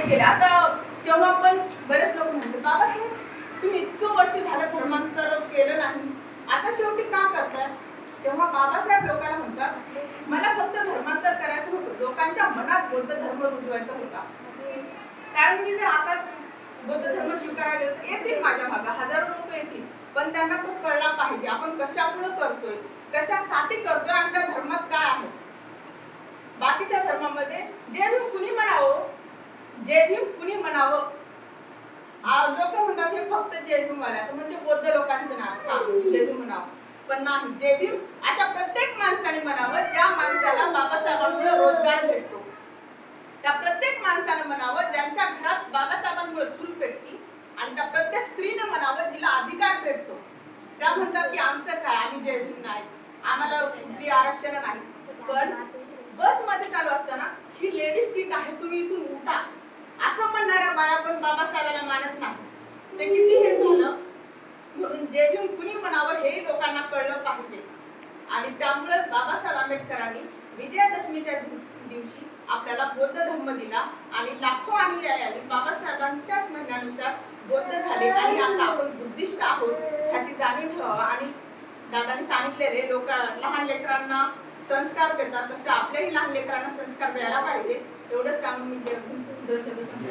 केले. आता तेव्हा पण बरेच लोक म्हणते बाबासाहेब तुम्ही इतकं वर्ष झालं धर्मांतर केलं नाही, आता शेवटी का करताय? तेव्हा बाबासाहेब लोकांना म्हणतात मला फक्त धर्मांतर करायचं होतं, लोकांच्या मनात बौद्ध धर्म रुजवायचा होता. कारण मी जर आताच बौद्ध धर्म स्वीकारायला गेलो तर येतील माझ्या मागे हजारो लोक येतील, पण त्यांना तो कळला पाहिजे आपण कशामुळे करतोय, कशासाठी करतोय आणि त्या धर्मात काय आहे. बाकीच्या धर्मामध्ये जे भीम कुणी म्हणावं, जे भीम कुणी म्हणावं, लोक म्हणतात हे फक्त जय भीम वाल्याचं म्हणजे बौद्ध लोकांचं नाव जय भीम म्हणावं, पण नाही, जय भीम अशा प्रत्येक माणसाने म्हणावं ज्या माणसाला बाबासाहेबांमुळे रोजगार भेटतो, त्या प्रत्येक माणसाने म्हणावं ज्यांच्या घरात बाबासाहेबांमुळे चूल पेटती, आणि त्या प्रत्येक स्त्रीने म्हणावं जिला अधिकार भेटतो. त्या म्हणतात की आमचं काय, आम्ही जय भीम नाही, आम्हाला कुठली आरक्षण नाही. पण बस मध्ये चालू असताना ही लेडीज सीट आहे तुम्ही इथून उठा असं म्हणणाऱ्या बाया पण बाबासाहेबांना मानत नाही. ते किती हे झालं. म्हणून जय भीम कुणी म्हणावं हे लोकांना कळलं पाहिजे. आणि त्यामुळेच बाबासाहेब आंबेडकरांनी विजयादशमीच्या दिवशी आपल्याला बौद्ध धर्म दिला आणि लाखो अनुयायांनी बाबासाहेबांच्याच म्हणण्यानुसार बौद्ध झाले आणि आता आपण बुद्धिस्ट आहोत ह्याची जाणीव ठेवावा. आणि दादांनी सांगितलेले लोक लहान लेकरांना संस्कार देतात तसे आपल्याही लहान लेकरांना संस्कार द्यायला पाहिजे. एवढंच सांगून मी जय भीम 2 शब्द सांगतो.